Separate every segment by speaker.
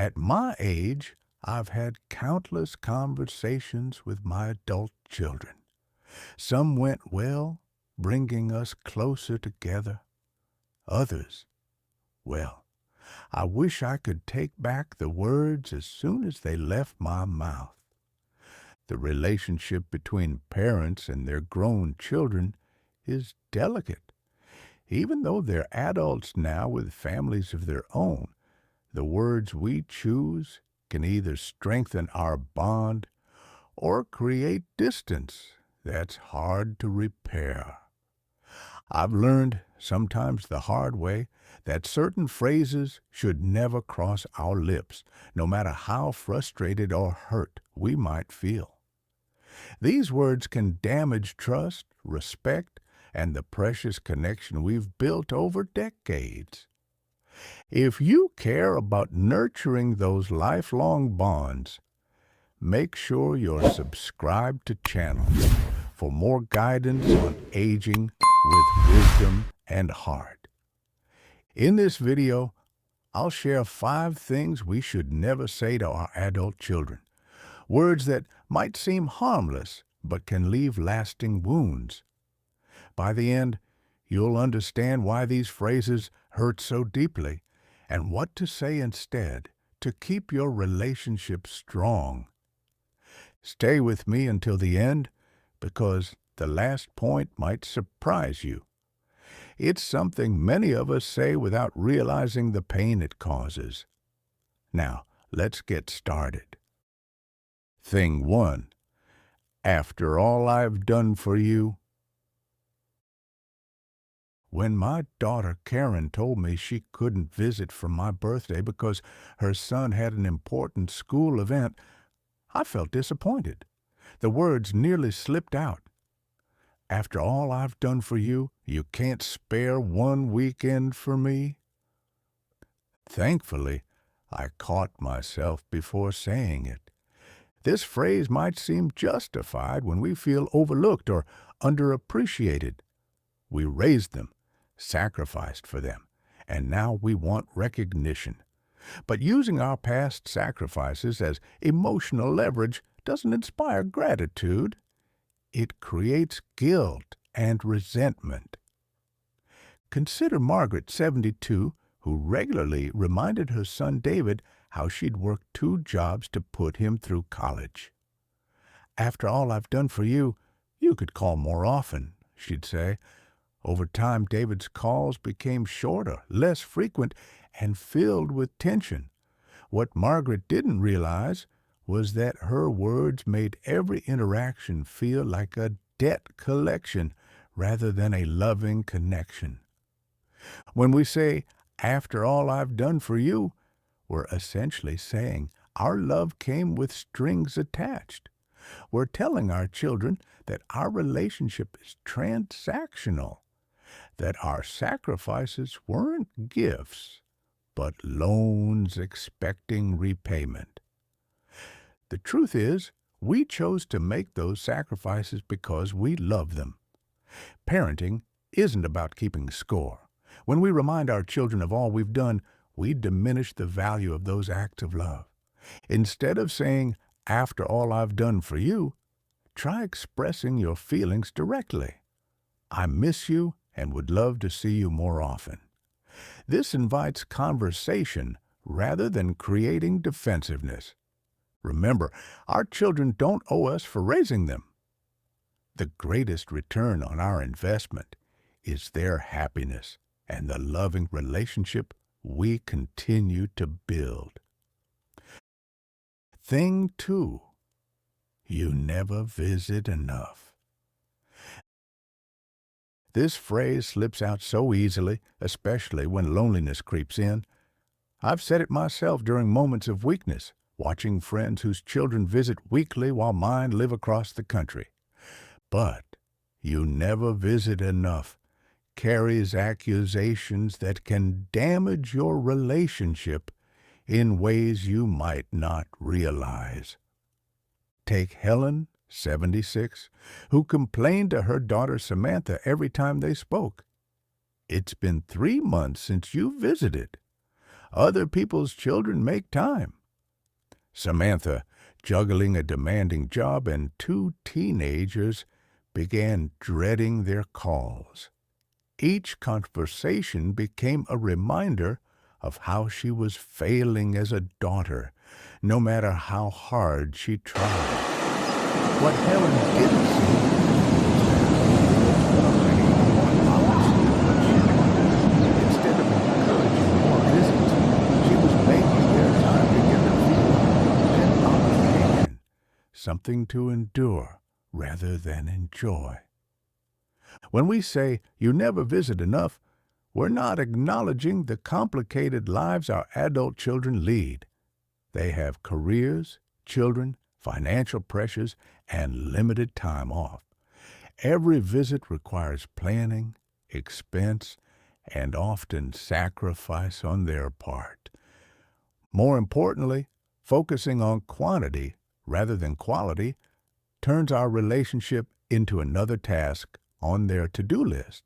Speaker 1: At my age, I've had countless conversations with my adult children. Some went well, bringing us closer together. Others, well, I wish I could take back the words as soon as they left my mouth. The relationship between parents and their grown children is delicate. Even though they're adults now with families of their own, the words we choose can either strengthen our bond or create distance that's hard to repair. I've learned, sometimes the hard way, that certain phrases should never cross our lips, no matter how frustrated or hurt we might feel. These words can damage trust, respect, and the precious connection we've built over decades. If you care about nurturing those lifelong bonds, make sure you're subscribed to channel for more guidance on aging with wisdom and heart. In this video, I'll share 5 things we should never say to our adult children. Words that might seem harmless but can leave lasting wounds. By the end, you'll understand why these phrases hurt so deeply and what to say instead to keep your relationship strong. Stay with me until the end because the last point might surprise you. It's something many of us say without realizing the pain it causes. Now, let's get started. Thing 1. After all I've done for you. When my daughter Karen told me she couldn't visit for my birthday because her son had an important school event, I felt disappointed. The words nearly slipped out. After all I've done for you, you can't spare one weekend for me? Thankfully, I caught myself before saying it. This phrase might seem justified when we feel overlooked or underappreciated. We raised them, sacrificed for them, and now we want recognition. But using our past sacrifices as emotional leverage doesn't inspire gratitude. It creates guilt and resentment. Consider Margaret, 72, who regularly reminded her son David how she'd worked 2 jobs to put him through college. After all I've done for you, you could call more often, she'd say. Over time, David's calls became shorter, less frequent, and filled with tension. What Margaret didn't realize was that her words made every interaction feel like a debt collection rather than a loving connection. When we say, after all I've done for you, we're essentially saying our love came with strings attached. We're telling our children that our relationship is transactional, that our sacrifices weren't gifts, but loans expecting repayment. The truth is, we chose to make those sacrifices because we love them. Parenting isn't about keeping score. When we remind our children of all we've done, we diminish the value of those acts of love. Instead of saying, after all I've done for you, try expressing your feelings directly. I miss you and would love to see you more often. This invites conversation rather than creating defensiveness. Remember, our children don't owe us for raising them. The greatest return on our investment is their happiness and the loving relationship we continue to build. Thing 2. You never visit enough. This phrase slips out so easily, especially when loneliness creeps in. I've said it myself during moments of weakness, watching friends whose children visit weekly while mine live across the country. But you never visit enough carries accusations that can damage your relationship in ways you might not realize. Take Helen, 76, who complained to her daughter Samantha every time they spoke. It's been 3 months since you visited. Other people's children make time. Samantha, juggling a demanding job, and two teenagers began dreading their calls. Each conversation became a reminder of how she was failing as a daughter, no matter how hard she tried. What Helen didn't see was that instead of encouraging more visits, she was making their time together feel an obligation, something to endure rather than enjoy. When we say you never visit enough, we're not acknowledging the complicated lives our adult children lead. They have careers, children, financial pressures, and limited time off. Every visit requires planning, expense, and often sacrifice on their part. More importantly, focusing on quantity rather than quality turns our relationship into another task on their to-do list.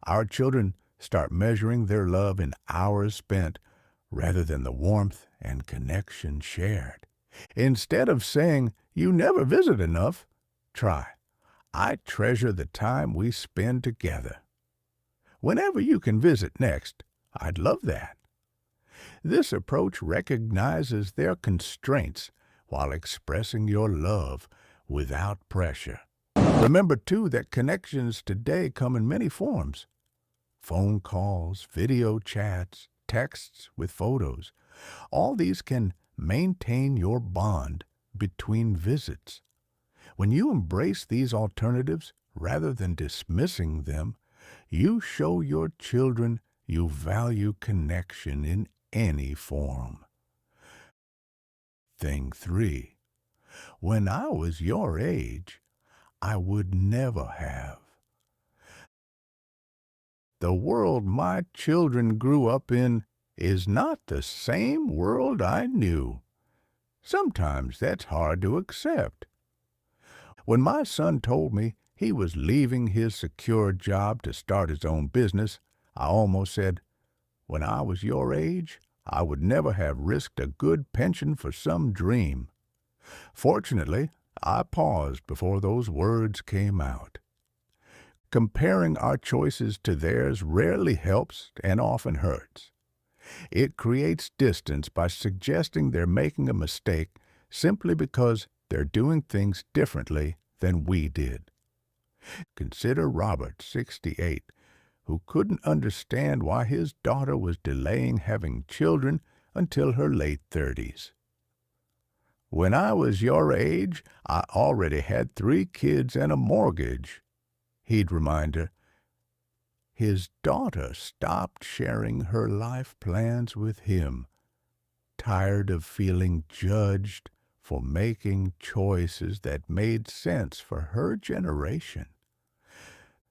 Speaker 1: Our children start measuring their love in hours spent rather than the warmth and connection shared. Instead of saying, "You never visit enough," try, "I treasure the time we spend together. Whenever you can visit next, I'd love that." This approach recognizes their constraints while expressing your love without pressure. Remember, too, that connections today come in many forms. Phone calls, video chats, texts with photos. All these can maintain your bond between visits. When you embrace these alternatives rather than dismissing them, you show your children you value connection in any form. Thing 3. When I was your age, I would never have. The world my children grew up in is not the same world I knew. Sometimes that's hard to accept. When my son told me he was leaving his secure job to start his own business, I almost said, "When I was your age, I would never have risked a good pension for some dream." Fortunately, I paused before those words came out. Comparing our choices to theirs rarely helps and often hurts. It creates distance by suggesting they're making a mistake simply because they're doing things differently than we did. Consider Robert, 68, who couldn't understand why his daughter was delaying having children until her late 30s. "When I was your age, I already had 3 kids and a mortgage," he'd remind her. His daughter stopped sharing her life plans with him, tired of feeling judged for making choices that made sense for her generation.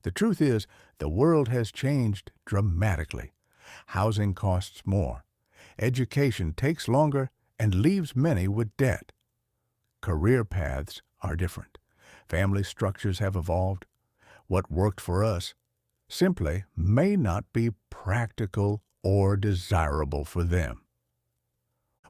Speaker 1: The truth is, the world has changed dramatically. Housing costs more. Education takes longer and leaves many with debt. Career paths are different. Family structures have evolved. What worked for us simply may not be practical or desirable for them.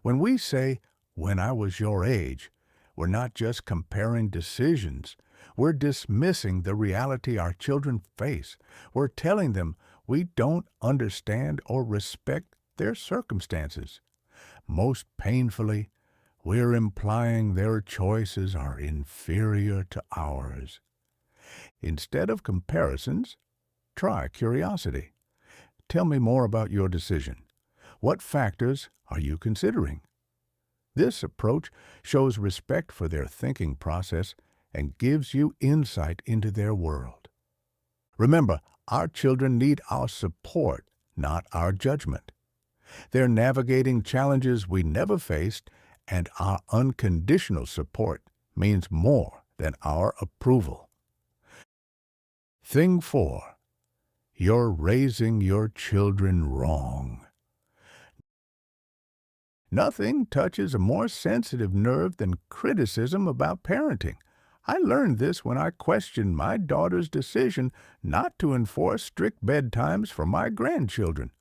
Speaker 1: When we say, "when I was your age," we're not just comparing decisions. We're dismissing the reality our children face. We're telling them we don't understand or respect their circumstances. Most painfully, we're implying their choices are inferior to ours. Instead of comparisons, try curiosity. Tell me more about your decision. What factors are you considering? This approach shows respect for their thinking process and gives you insight into their world. Remember, our children need our support, not our judgment. They're navigating challenges we never faced, and our unconditional support means more than our approval. Thing 4. You're raising your children wrong. Nothing touches a more sensitive nerve than criticism about parenting. I learned this when I questioned my daughter's decision not to enforce strict bedtimes for my grandchildren.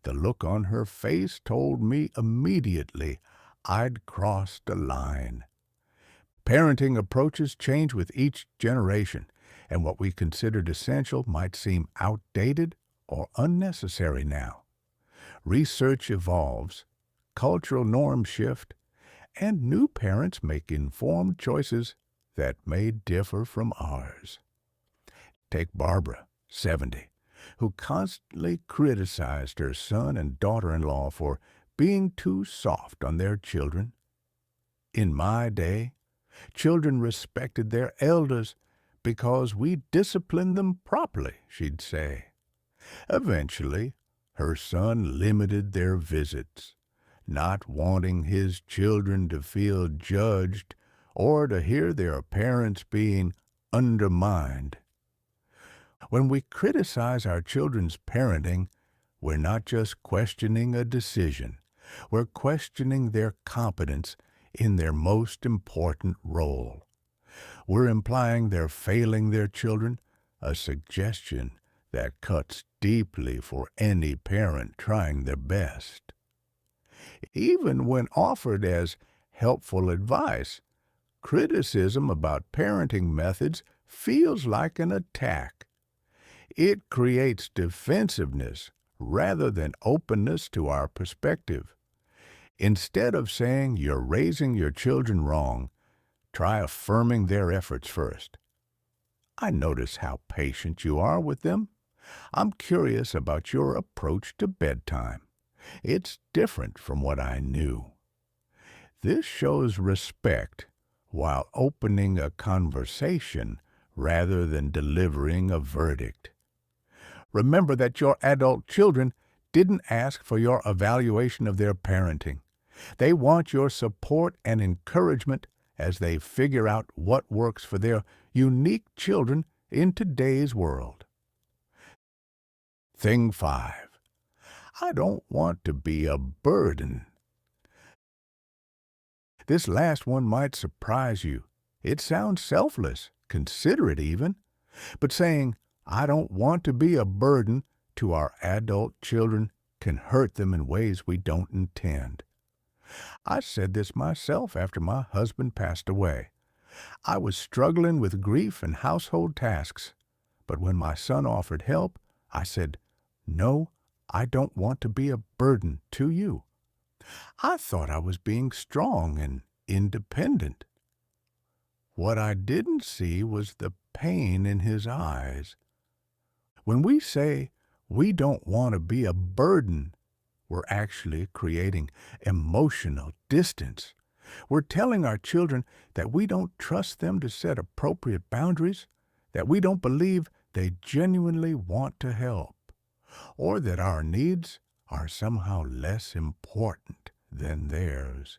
Speaker 1: The look on her face told me immediately I'd crossed a line. Parenting approaches change with each generation, and what we considered essential might seem outdated or unnecessary now. Research evolves, cultural norms shift, and new parents make informed choices that may differ from ours. Take Barbara, 70, who constantly criticized her son and daughter-in-law for being too soft on their children. In my day, children respected their elders because we disciplined them properly, she'd say. Eventually, her son limited their visits, not wanting his children to feel judged or to hear their parents being undermined. When we criticize our children's parenting, we're not just questioning a decision, we're questioning their competence in their most important role. We're implying they're failing their children, a suggestion that cuts deeply for any parent trying their best. Even when offered as helpful advice, criticism about parenting methods feels like an attack. It creates defensiveness rather than openness to our perspective. Instead of saying you're raising your children wrong, try affirming their efforts first. I notice how patient you are with them. I'm curious about your approach to bedtime. It's different from what I knew. This shows respect while opening a conversation rather than delivering a verdict. Remember that your adult children didn't ask for your evaluation of their parenting. They want your support and encouragement as they figure out what works for their unique children in today's world. Thing 5. I don't want to be a burden. This last one might surprise you. It sounds selfless, considerate even, but saying, I don't want to be a burden to our adult children can hurt them in ways we don't intend. I said this myself after my husband passed away. I was struggling with grief and household tasks, but when my son offered help, I said, no, I don't want to be a burden to you. I thought I was being strong and independent. What I didn't see was the pain in his eyes. When we say we don't want to be a burden, we're actually creating emotional distance. We're telling our children that we don't trust them to set appropriate boundaries, that we don't believe they genuinely want to help, or that our needs are somehow less important than theirs.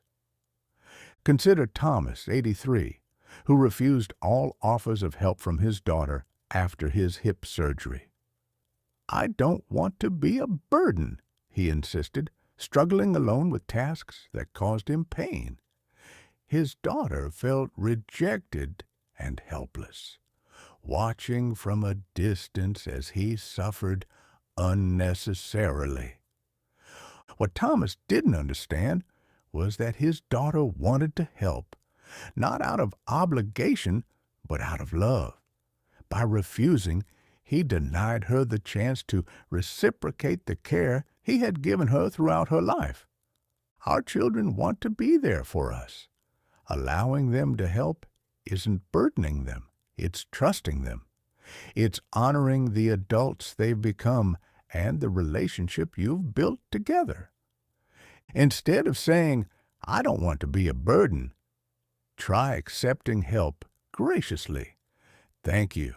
Speaker 1: Consider Thomas, 83, who refused all offers of help from his daughter after his hip surgery. I don't want to be a burden, he insisted, struggling alone with tasks that caused him pain. His daughter felt rejected and helpless, watching from a distance as he suffered unnecessarily. What Thomas didn't understand was that his daughter wanted to help, not out of obligation, but out of love. By refusing, he denied her the chance to reciprocate the care he had given her throughout her life. Our children want to be there for us. Allowing them to help isn't burdening them, it's trusting them. It's honoring the adults they've become and the relationship you've built together. Instead of saying, I don't want to be a burden, try accepting help graciously. Thank you.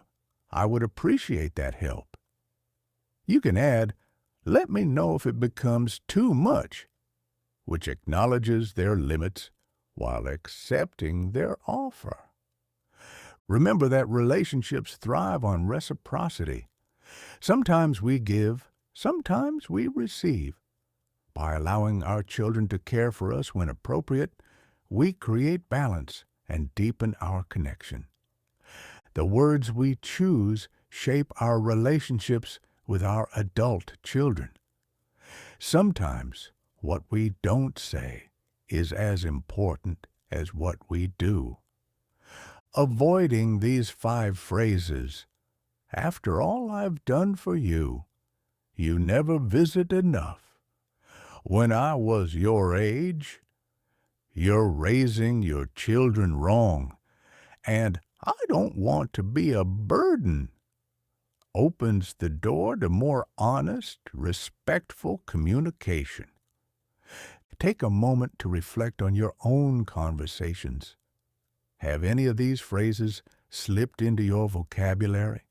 Speaker 1: I would appreciate that help. You can add, let me know if it becomes too much, which acknowledges their limits while accepting their offer. Remember that relationships thrive on reciprocity. Sometimes we give, sometimes we receive. By allowing our children to care for us when appropriate, we create balance and deepen our connection. The words we choose shape our relationships with our adult children. Sometimes what we don't say is as important as what we do. Avoiding these 5 phrases, "After all I've done for you, you never visit enough," "When I was your age," "You're raising your children wrong," and "I don't want to be a burden," opens the door to more honest, respectful communication. Take a moment to reflect on your own conversations. Have any of these phrases slipped into your vocabulary?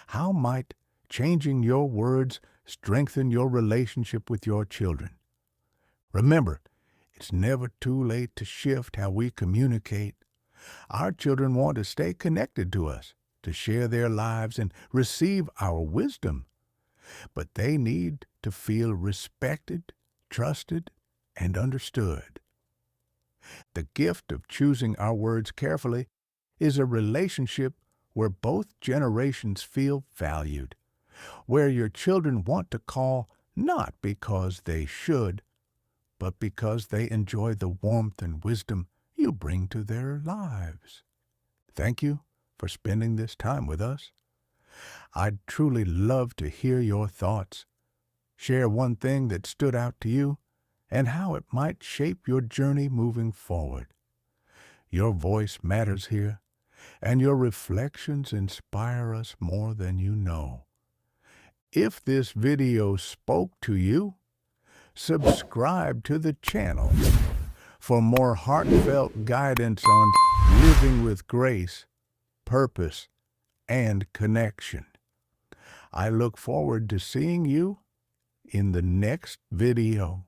Speaker 1: How might changing your words strengthen your relationship with your children? Remember, it's never too late to shift how we communicate. Our children want to stay connected to us, to share their lives and receive our wisdom. But they need to feel respected, trusted, and understood. The gift of choosing our words carefully is a relationship where both generations feel valued, where your children want to call not because they should, but because they enjoy the warmth and wisdom you bring to their lives. Thank you for spending this time with us. I'd truly love to hear your thoughts. Share one thing that stood out to you and how it might shape your journey moving forward. Your voice matters here, and your reflections inspire us more than you know. If this video spoke to you, subscribe to the channel for more heartfelt guidance on living with grace, purpose, and connection. I look forward to seeing you in the next video.